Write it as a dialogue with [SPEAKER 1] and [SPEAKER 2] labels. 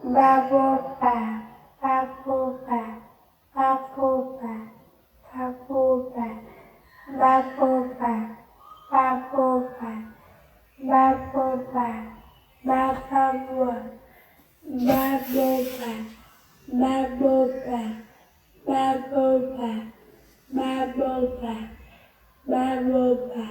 [SPEAKER 1] baboba, baboba, baboba, baboba, baboba, baboba, baboba, baboba, baboba, baboba, baboba, baboba, baboba,